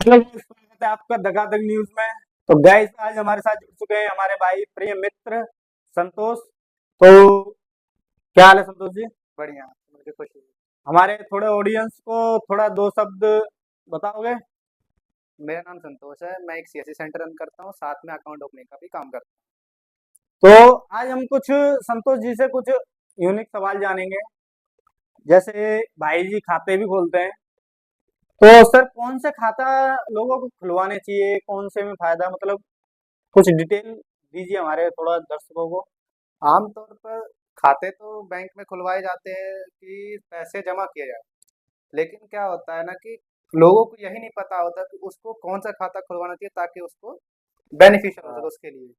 Hello guys, स्वागत है आपका धगाधक न्यूज में। तो गाइस, आज हमारे साथ जुड़ चुके हैं हमारे भाई प्रिय मित्र संतोष। तो क्या हाल है संतोष जी? बढ़िया, मुझे खुशी हुई। हमारे थोड़े ऑडियंस को थोड़ा दो शब्द बताओगे? मेरा नाम संतोष है, मैं एक सीएससी सेंटर रन करता हूँ, साथ में अकाउंट ओपनिंग का भी काम करता तो आज हम कुछ संतोष जी से कुछ यूनिक सवाल जानेंगे। जैसे भाई जी खाते भी खोलते हैं, तो सर कौन से खाता लोगों को खुलवाने चाहिए, कौन से में फायदा, मतलब कुछ डिटेल दीजिए हमारे थोड़ा दर्शकों को। हूँ। आमतौर पर खाते तो बैंक में खुलवाए जाते हैं कि पैसे जमा किए जाए, लेकिन क्या होता है ना कि लोगों को यही नहीं पता होता कि उसको कौन सा खाता खुलवाना चाहिए ताकि उसको बेनिफिशियल हो हाँ। सके उसके लिए।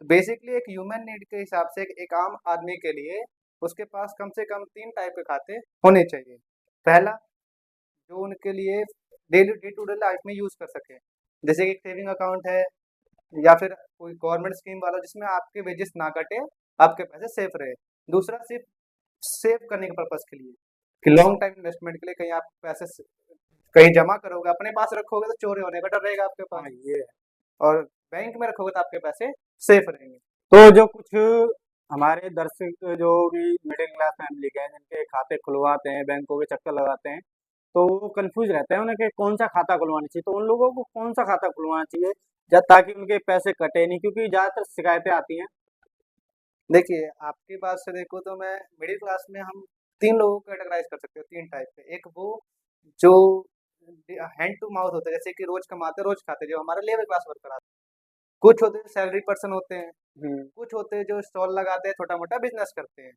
तो बेसिकली एक ह्यूमन नीड के हिसाब से एक आम आदमी के लिए उसके पास कम से कम 3 टाइप के खाते होने चाहिए। पहला, जो उनके लिए daily day to day life में यूज़ कर सकें, जैसे कि एक सेविंग अकाउंट है या फिर कोई गवर्नमेंट स्कीम वाला जिसमें आपके वेजेस ना कटे, आपके पैसे सेफ रहे। दूसरा सिर्फ सेव करने के पर्पज के लिए, कि लॉन्ग टाइम इन्वेस्टमेंट के लिए, कहीं आप पैसे कहीं जमा करोगे अपने पास रखोगे तो चोरी होने का डर रहेगा आपके पास, हाँ, ये है। और बैंक में रखोगे तो आपके पैसे सेफ रहेंगे। तो जो कुछ हमारे दर्शक जो भी मिडिल क्लास फैमिली के हैं, जिनके खाते खुलवाते हैं, बैंकों के चक्कर लगाते हैं, तो वो कंफ्यूज रहते हैं उन्हें कि कौन सा खाता खुलवाना चाहिए। तो उन लोगों को कौन सा खाता खुलवाना चाहिए ताकि उनके पैसे कटे नहीं, क्योंकि ज्यादातर शिकायतें आती हैं। देखिए, आपकी बात से देखो तो मैं मिडिल क्लास में हम 3 लोगों को कैटेगराइज़ कर सकते हो, 3 टाइप के। एक वो जो हैंड टू माउथ होता है, जैसे कि रोज़ कमाते, रोज़ खाते, जो हमारे लेबर क्लास वर्कर आते हैं। कुछ होते हैं सैलरी पर्सन होते हैं, हम्म। कुछ होते हैं जो स्टॉल लगाते हैं, छोटा-मोटा बिज़नेस करते हैं।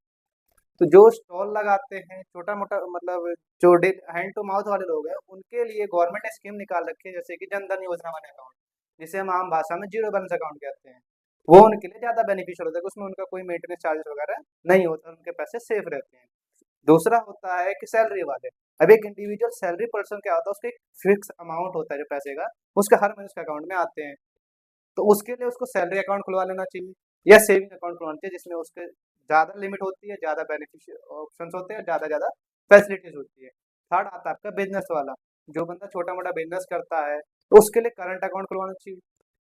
तो जो स्टॉल लगाते हैं, छोटा-मोटा मतलब जो डे हैंड टू माउथ वाले लोग हैं, उनके लिए गवर्नमेंट ने स्कीम निकाल रखी है, जैसे कि जन धन योजना वाले अकाउंट, जिसे हम आम भाषा में ज़ीरो बैलेंस अकाउंट कहते हैं। वो उनके लिए ज़्यादा बेनिफिशियल होता है, उसमें उनका कोई मेंटेनेंस चार्जेस वगैरह नहीं होता, उनके पैसे सेफ रहते हैं। दूसरा होता है कि सैलरी वाले। अब एक इंडिविजुअल सैलरी पर्सन क्या होता है, उसका एक फिक्स अमाउंट होता है जो पैसे का, उसका हर महीने उसके अकाउंट में आते हैं। तो उसके लिए उसको सैलरी अकाउंट खुलवा लेना चाहिए या सेविंग अकाउंट खुलवाना चाहिए, जिसमें उसके ज़्यादा लिमिट होती है, ज़्यादा बेनिफिशियल ऑप्शंस होते हैं, ज़्यादा ज़्यादा फैसिलिटीज होती है। थर्ड आता है आपका बिजनेस वाला। जो बंदा छोटा मोटा बिजनेस करता है तो उसके लिए करंट अकाउंट खुलवाना चाहिए।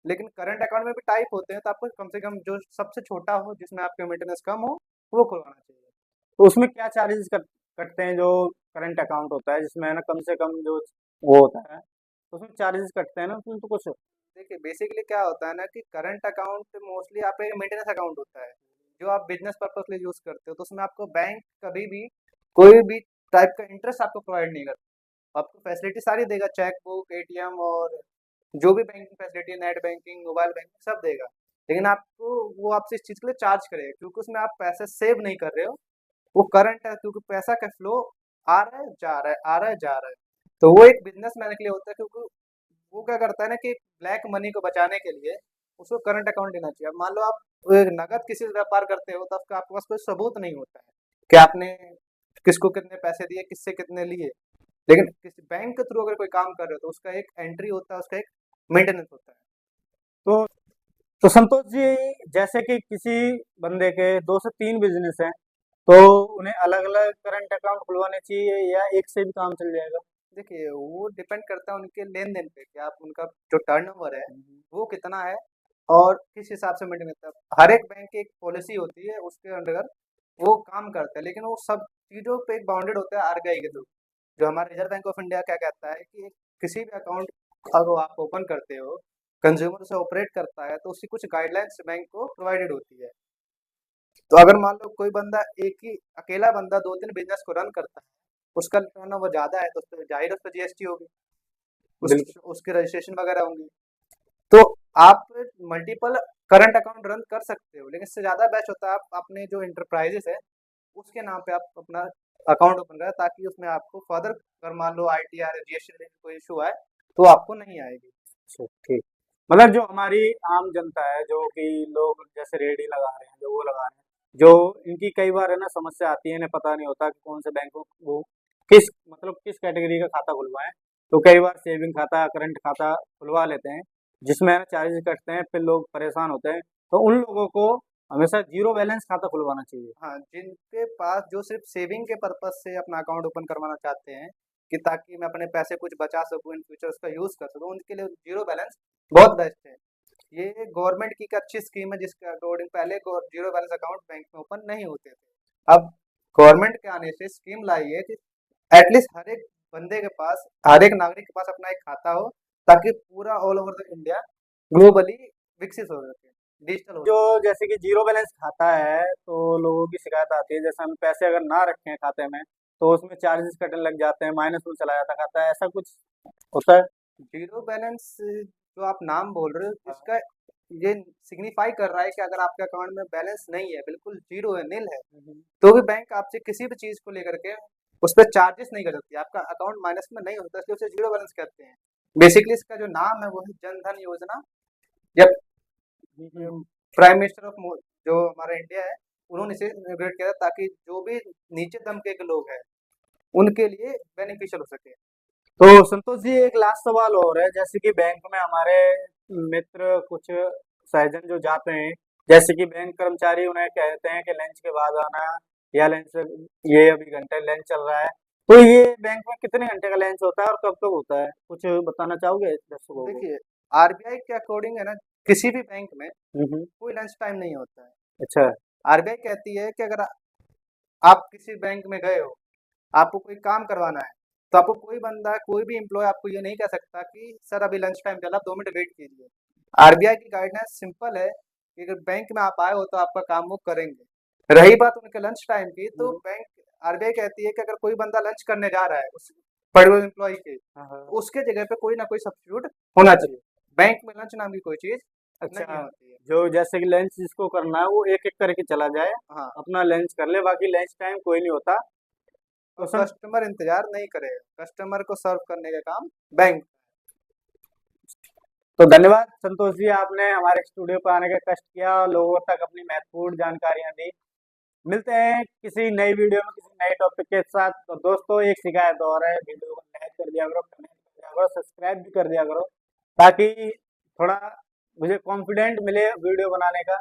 लेकिन करंट अकाउंट में भी टाइप होते हैं, तो आपको कम से कम जो सबसे छोटा हो, जिसमें आपका मेंटेनेंस कम हो, वो खुलवाना चाहिए। तो उसमें क्या चार्जेस कटते हैं जो करंट अकाउंट होता है, जिसमें है ना कम से कम जो वो होता है, तो उसमें चार्जेस कटते हैं ना उसमें तो कुछ। देखिए, बेसिकली क्या होता है ना कि करंट अकाउंट मोस्टली आपका एक मेंटेनेंस अकाउंट होता है, जो आप बिजनेस पर्पज के लिए यूज करते हो। तो उसमें आपको बैंक कभी भी कोई भी टाइप का इंटरेस्ट आपको प्रोवाइड नहीं करता। आपको फैसिलिटी सारी देगा, चेक बुक, एटीएम और जो भी बैंकिंग फैसिलिटी है, नेट बैंकिंग, मोबाइल बैंकिंग सब देगा। लेकिन आपको वो आपसे इस चीज़ के लिए चार्ज करेगा, क्योंकि उसमें आप पैसे सेव नहीं कर रहे हो, वो करंट है, क्योंकि पैसा का फ्लो आ रहा है जा रहा है, आ रहा है जा रहा है। तो वो एक बिजनेसमैन के लिए होता है, क्योंकि वो क्या करता है ना कि ब्लैक मनी को बचाने के लिए उसको करंट अकाउंट लेना चाहिए। अब मान लो आप नगद किसी से व्यापार करते हो, तो आपके पास कोई सबूत नहीं होता है कि आपने किसको कितने पैसे दिए, किससे कितने लिए। लेकिन किसी बैंक के थ्रू अगर कोई काम कर रहे हो तो उसका एक एंट्री होता है, उसका एक मेंटेनेंस होता है। तो तो संतोष जी, जैसे कि किसी बंदे के दो से तीन बिजनेस हैं, तो उन्हें अलग अलग करंट अकाउंट खुलवाने चाहिए या एक से भी काम चल जाएगा? देखिए, वो डिपेंड करता है उनके लेन देन पे कि आप उनका जो टर्नओवर है वो कितना है और किस हिसाब से मेंटेन करता है। हर एक बैंक की एक पॉलिसी होती है, उसके अंडर वो काम करता है, लेकिन वो सब चीज़ों पे एक बाउंडेड होता है आरबीआई के थ्रू। जो हमारा रिजर्व बैंक ऑफ इंडिया क्या कहता है कि किसी भी अकाउंट अगर आप ओपन करते हो, कंज्यूमर से ऑपरेट करता है, तो उसकी कुछ गाइडलाइंस बैंक को प्रोवाइडेड होती है। तो अगर मान लो कोई बंदा एक ही अकेला बंदा 2-3 बिजनेस को रन करता है, उसका टर्नओवर ज़्यादा है, तो उस पे ज़ाहिर है उस पे जीएसटी होगी, उस बिल्कुल। उसके रजिस्ट्रेशन वगैरह होंगी। तो आप मल्टीपल करंट अकाउंट रन कर सकते हो, लेकिन इससे ज़्यादा बेस्ट होता है आप अपने जो इंटरप्राइजेस है उसके नाम पे आप अपना अकाउंट ओपन करें, ताकि उसमें आपको फर्दर अगर मान लो आईटीआर जीएसटी रिलेटेड कोई इशू आए तो आपको नहीं आएगी। अच्छा, ठीक। मतलब जो हमारी आम जनता है, जो कि लोग जैसे रेहड़ी लगा रहे हैं, जो वो लगा रहे हैं, जो इनकी कई बार है ना समस्या आती है, इन्हें पता नहीं होता कि कौन से बैंक को वो किस मतलब किस कैटेगरी का खाता खुलवाएं। तो कई बार सेविंग खाता, करंट खाता खुलवा लेते हैं, जिसमें है ना चार्जेस कटते हैं, फिर लोग परेशान होते हैं। तो उन लोगों को हमेशा जीरो बैलेंस खाता खुलवाना चाहिए। हाँ, जिनके पास जो सिर्फ सेविंग के पर्पज से अपना अकाउंट ओपन करवाना चाहते हैं, कि ताकि मैं अपने पैसे कुछ बचा सकूँ इन फ्यूचर, उसका यूज़ कर सकूँ, उनके लिए जीरो बैलेंस बहुत बेस्ट है। ये गवर्नमेंट की एक अच्छी स्कीम है जिसके अकॉर्डिंग पहले जीरो बैलेंस अकाउंट बैंक में ओपन नहीं होते थे। अब गवर्नमेंट के आने से स्कीम लाई है कि एटलीस्ट हर एक बंदे के पास, हर एक नागरिक के पास अपना एक खाता हो, ताकि पूरा all over the India globally विकसित हो सके, डिजिटल हो जो सके। जैसे कि जीरो बैलेंस खाता है तो लोगों की शिकायत आती है, जैसे हम पैसे अगर ना रखें खाते में तो उसमें चार्जेस कटने लग जाते हैं, माइनस में चला जाता खाता है, ऐसा कुछ होता है? जीरो बैलेंस जो आप नाम बोल रहे हो, हाँ। इसका ये सिग्निफाई कर रहा है कि अगर आपके अकाउंट में बैलेंस नहीं है, बिल्कुल जीरो है, नील है, तो भी बैंक आपसे किसी भी चीज को लेकर के उस पर चार्जेस नहीं कर सकती। आपका अकाउंट माइनस में नहीं होता, इसलिए उसे जीरो बैलेंस कहते हैं। बेसिकली इसका जो नाम है वो है जन धन योजना, या प्राइम मिनिस्टर ऑफ जो हमारा इंडिया है, उन्होंने इसे इनॉग्रेट किया था, ताकि जो भी नीचे दबके के लोग हैं उनके लिए बेनिफिशियल हो सके। तो संतोष जी, एक लास्ट सवाल और है, जैसे कि बैंक में हमारे मित्र कुछ सहजन जो जाते हैं, जैसे कि बैंक कर्मचारी उन्हें कहते हैं कि लंच के बाद आना, या लंच, ये अभी घंटे लंच चल रहा है, तो ये बैंक में कितने घंटे का लंच होता है और कब तक होता है, कुछ बताना चाहोगे दर्शकों को? देखिए, आरबीआई के अकॉर्डिंग है ना, किसी भी बैंक में हम्म। कोई लंच टाइम नहीं होता है। अच्छा। आरबीआई कहती है कि अगर आप किसी बैंक में गए हो, आपको कोई काम करवाना है, तो आपको कोई बंदा, कोई भी एम्प्लॉय आपको ये नहीं कह सकता कि सर अभी लंच टाइम चला, 2 मिनट वेट कीजिए। आरबीआई की गाइडेंस सिंपल है कि अगर बैंक में आप आए हो तो आपका काम वो करेंगे। रही बात उनके लंच टाइम की, तो बैंक, आरबीआई कहती है कि अगर कोई बंदा लंच करने जा रहा है उस पर्टिकुलर एम्प्लॉय के, हाँ। उसके जगह पे कोई ना कोई सब्स्टिट्यूट होना चाहिए। बैंक में लंच नाम की कोई चीज नहीं अच्छा, होती है। जो जैसे कि लंच जिसको करना है वो एक एक करके चला जाए, हाँ, अपना लंच कर ले, बाकी लंच टाइम कोई नहीं होता। तो और कस्टमर इंतजार नहीं करेगा, कस्टमर को सर्व करने का काम बैंक। तो धन्यवाद संतोष जी, आपने हमारे स्टूडियो पर आने का कष्ट किया और लोगों तक अपनी महत्वपूर्ण जानकारियां दी। मिलते हैं किसी नई वीडियो में किसी नए टॉपिक के साथ। तो दोस्तों, एक शिकायत और है, वीडियो को लाइक कर दिया करो, कमेंट कर दिया करो, सब्सक्राइब भी कर दिया करो, ताकि थोड़ा मुझे कॉन्फिडेंट मिले वीडियो बनाने का।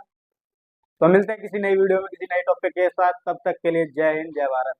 तो मिलते हैं किसी नई वीडियो में किसी नए टॉपिक के साथ, तब तक के लिए जय हिंद, जय भारत।